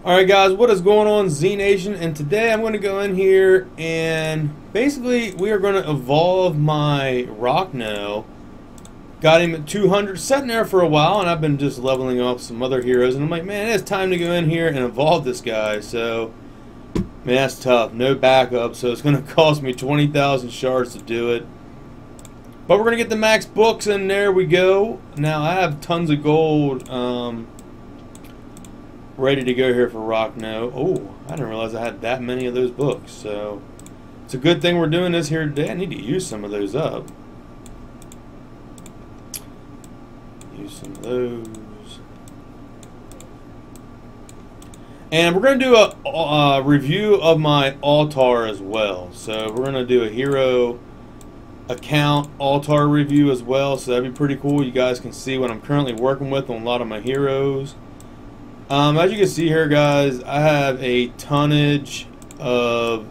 Alright guys, what is going on, Z Nation? And today I'm going to go in here and basically we are going to evolve my Rockno. Got him at 200, sitting there for a while, and I've been just leveling up some other heroes, and I'm like, man, it's time to go in here and evolve this guy. So, man, that's tough. No backup, so it's going to cost me 20,000 shards to do it. But we're going to get the max books, and there we go. Now, I have tons of gold ready to go here for Rockno. Oh, I didn't realize I had that many of those books. So, it's a good thing we're doing this here today. I need to use some of those up. Use some of those. And we're going to do a review of my altar as well. So, we're going to do a hero account altar review as well. So, that'd be pretty cool. You guys can see what I'm currently working with on a lot of my heroes. As you can see here, guys, I have a tonnage of...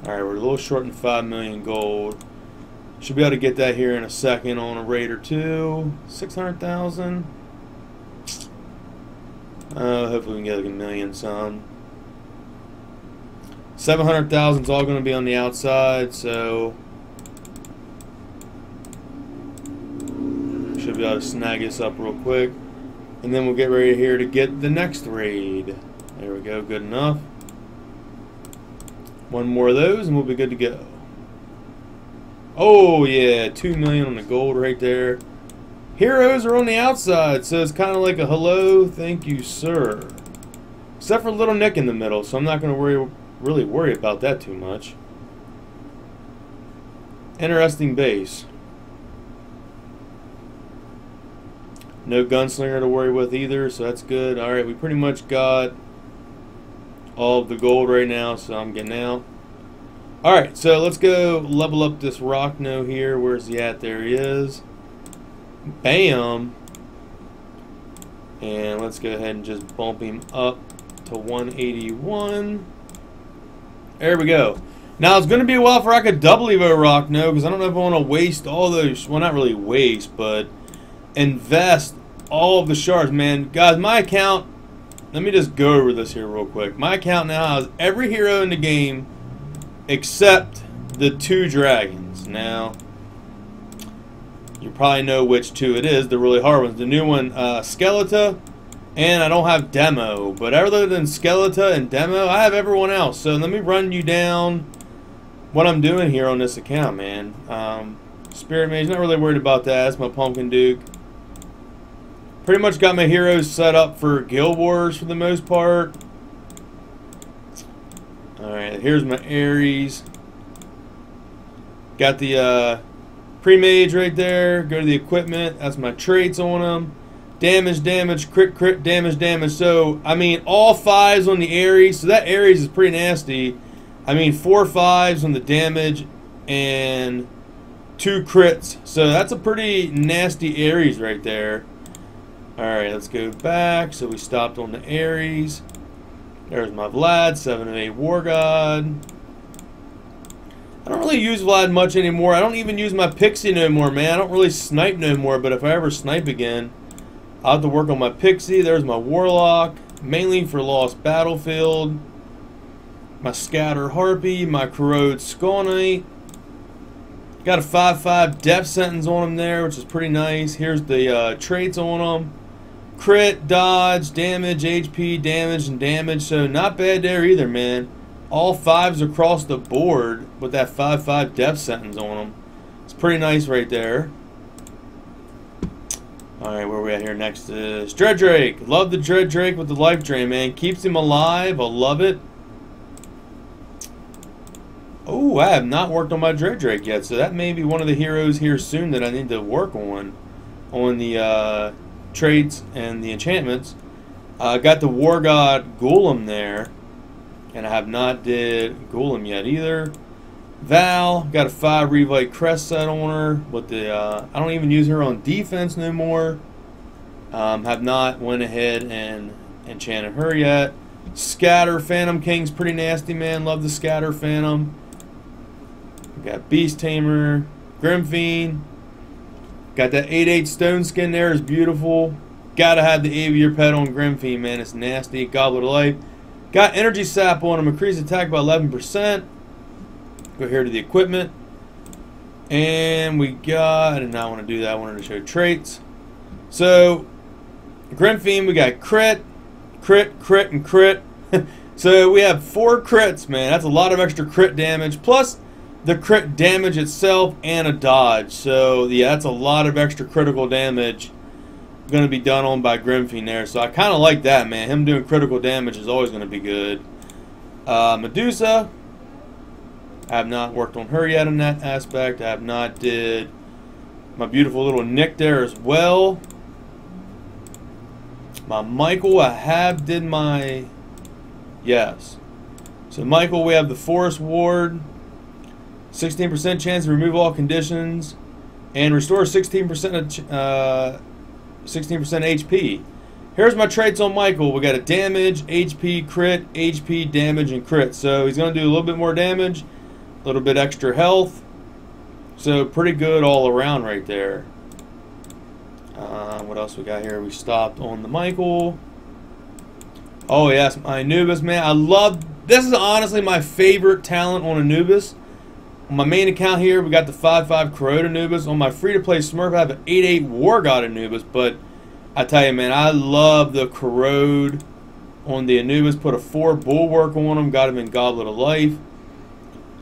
Alright, we're a little short in 5 million gold. Should be able to get that here in a second on a raid or two. 600,000. Hopefully we can get like a million some. 700,000 is all going to be on the outside, so... Should be able to snag this up real quick. And then we'll get ready here to get the next raid. There we go, good enough. One more of those and we'll be good to go. Oh yeah, 2 million on the gold right there. Heroes are on the outside, so it's kind of like a hello, thank you, sir. Except for Little Nick in the middle, so I'm not going to really worry about that too much. Interesting base. No Gunslinger to worry with either, so that's good. Alright, we pretty much got all of the gold right now, so I'm getting out. Alright, so let's go level up this Rockno here. Where's he at? There he is. Bam! And let's go ahead and just bump him up to 181. There we go. Now, it's going to be a while before I could double evo Rockno, because I don't know if I want to waste all those, well, not really waste, but invest all of the shards, man. Guys, my account, let me just go over this here real quick. My account now has every hero in the game except the 2 dragons. Now, you probably know which 2 it is, the really hard ones. The new one, Skeletor, and I don't have Demo. But other than Skeletor and Demo, I have everyone else. So let me run you down what I'm doing here on this account, man. Spirit Mage, not really worried about that. That's my Pumpkin Duke. Pretty much got my heroes set up for Guild Wars for the most part. Alright, here's my Ares. Got the pre-mage right there. Go to the equipment. That's my traits on them. Damage, damage, crit, crit, damage, damage. So, I mean, all 5s on the Ares. So that Ares is pretty nasty. I mean, 4 5s on the damage and 2 crits. So that's a pretty nasty Ares right there. Alright, let's go back. So we stopped on the Ares. There's my Vlad, 7 and 8 War God. I don't really use Vlad much anymore. I don't even use my Pixie no more, man. I don't really snipe no more, but if I ever snipe again, I'll have to work on my Pixie. There's my Warlock, mainly for Lost Battlefield. My Scatter Harpy, my Corrode Skull Knight. Got a 5/5 Death Sentence on them there, which is pretty nice. Here's the traits on them. Crit, dodge, damage, HP, damage, and damage. So not bad there either, man. All 5s across the board with that 5/5 Death Sentence on them. It's pretty nice right there. Alright, where are we at here next is Dread Drake. Love the Dread Drake with the Life Drain, man. Keeps him alive. I love it. Oh, I have not worked on my Dread Drake yet, so that may be one of the heroes here soon that I need to work on the traits and the enchantments. I got the War God Golem there, and I have not did Golem yet either. Val, got a 5 Revite Crest set on her, but I don't even use her on defense no more. Have not went ahead and enchanted her yet. Scatter Phantom King's pretty nasty, man. Love the Scatter Phantom. We got Beast Tamer, Grim Fiend. Got that 8/8 stone skin there, is beautiful. Gotta have the Aviator Pet on Grimfiend, man. It's nasty. Goblet of Life. Got Energy Sap on him. Increase attack by 11%. Go here to the equipment. And we got, I did not want to do that. I wanted to show traits. So, Grimfiend, we got crit, crit, crit, and crit. So we have 4 crits, man. That's a lot of extra crit damage. Plus the crit damage itself and a dodge. So, yeah, that's a lot of extra critical damage going to be done on by Grimfiend there. So I kind of like that, man. Him doing critical damage is always going to be good. Medusa. I have not worked on her yet in that aspect. I have not did my beautiful little Nick there as well. My Michael, I have did my... Yes. So Michael, we have the Forest Ward. 16% chance to remove all conditions. And restore 16% HP. Here's my traits on Michael. We got a damage, HP, crit, HP, damage, and crit. So he's going to do a little bit more damage. A little bit extra health. So pretty good all around right there. What else we got here? We stopped on the Michael. Oh yes, my Anubis, man. I love, this is honestly my favorite talent on Anubis. On my main account here, we got the 5/5 Corrode Anubis. On my free-to-play Smurf, I have an 8/8 War God Anubis. But I tell you, man, I love the Corrode on the Anubis. Put a 4 Bulwark on him. Got him in Goblet of Life.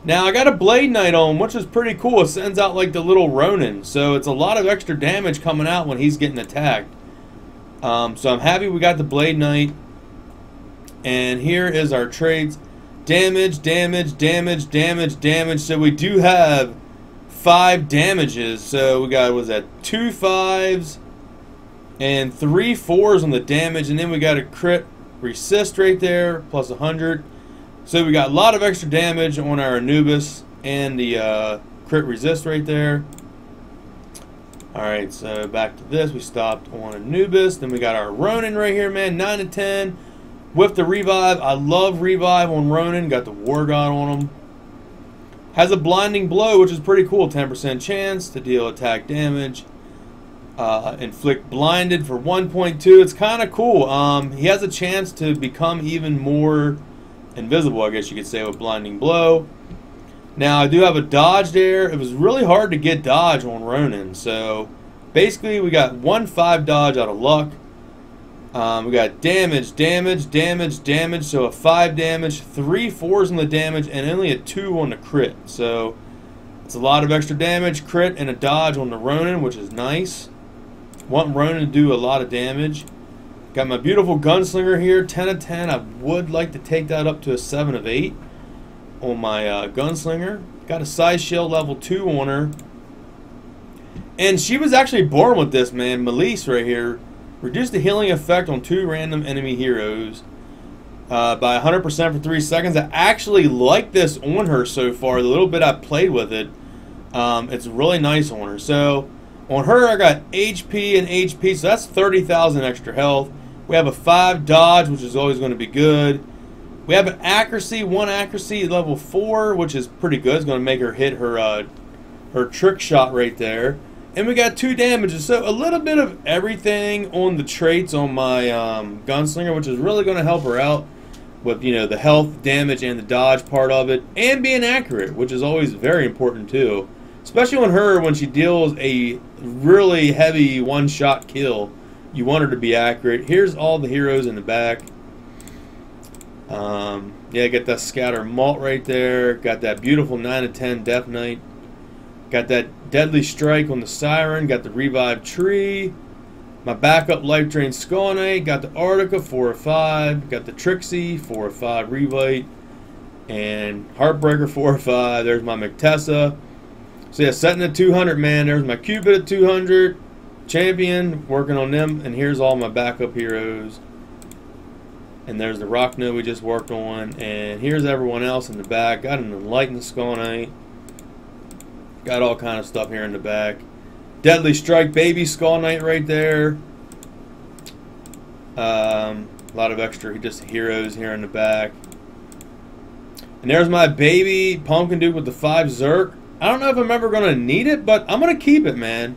Now, I got a Blade Knight on, which is pretty cool. It sends out like the little Ronin. So it's a lot of extra damage coming out when he's getting attacked. So I'm happy we got the Blade Knight. And here is our traits. Damage, damage, damage, damage, damage. So we do have 5 damages. So we got, what was that, 2 5s and 3 4s on the damage. And then we got a crit resist right there, plus 100. So we got a lot of extra damage on our Anubis and the crit resist right there. Alright, so back to this. We stopped on Anubis. Then we got our Ronin right here, man. 9 to 10. With the revive. I love revive on Ronin. Got the War God on him. Has a blinding blow, which is pretty cool. 10% chance to deal attack damage. Inflict blinded for 1.2. It's kind of cool. He has a chance to become even more invisible, I guess you could say, with blinding blow. Now I do have a dodge there. It was really hard to get dodge on Ronin. So basically we got 1/5 dodge out of luck. We got damage, damage, damage, damage. So a 5 damage, 3 4s on the damage, and only a 2 on the crit. So it's a lot of extra damage, crit, and a dodge on the Ronin, which is nice. Want Ronin to do a lot of damage. Got my beautiful Gunslinger here, 10 of 10. I would like to take that up to a 7 of 8 on my Gunslinger. Got a size shield level 2 on her. And she was actually born with this, man. Melise right here. Reduce the healing effect on 2 random enemy heroes by 100% for 3 seconds. I actually like this on her so far. The little bit I played with it, it's really nice on her. So on her, I got HP and HP, so that's 30,000 extra health. We have a 5 dodge, which is always going to be good. We have an accuracy, 1 accuracy, level 4, which is pretty good. It's going to make her hit her her trick shot right there. And we got 2 damages, so a little bit of everything on the traits on my Gunslinger, which is really going to help her out with, you know, the health, damage, and the dodge part of it, and being accurate, which is always very important too. Especially on her when she deals a really heavy one-shot kill. You want her to be accurate. Here's all the heroes in the back. Yeah, got that Scatter Malt right there. Got that beautiful 9 of 10 Death Knight. Got that Deadly Strike on the Siren. Got the Revive Tree. My backup Life Drain Skull Knight. Got the Arctica, 4 of 5. Got the Trixie, 4 of 5 Revite. And Heartbreaker, 4 of 5. There's my Medusa. So yeah, setting at 200, man. There's my Cupid at 200. Champion, working on them. And here's all my backup heroes. And there's the Rockno we just worked on. And here's everyone else in the back. Got an Enlightened Skull Knight. Got all kind of stuff here in the back. Deadly Strike Baby Skull Knight right there. A lot of extra just heroes here in the back. And there's my baby Pumpkin Dude with the 5 Zerk. I don't know if I'm ever going to need it, but I'm going to keep it, man.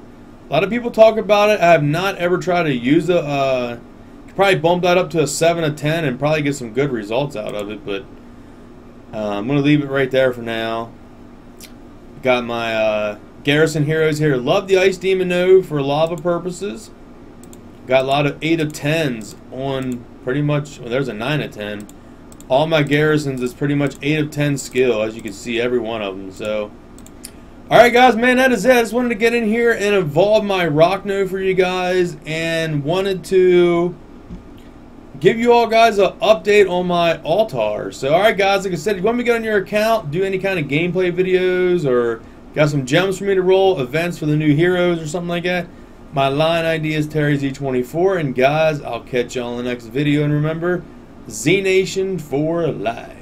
A lot of people talk about it. I have not ever tried to use it. Probably bump that up to a 7 of 10 and probably get some good results out of it. But I'm going to leave it right there for now. Got my Garrison Heroes here. Love the Ice Demon node for lava purposes. Got a lot of 8 of 10s on pretty much. Well, there's a 9 of 10. All my Garrisons is pretty much 8 of 10 skill, as you can see, every one of them. So, alright guys, man, that is it. I just wanted to get in here and evolve my Rockno for you guys, and wanted to give you all guys an update on my altar. So, alright guys, like I said, if you want me to get on your account, do any kind of gameplay videos, or got some gems for me to roll, events for the new heroes or something like that, my line ID is TerryZ24, and guys, I'll catch y'all in the next video, and remember, Z Nation for life.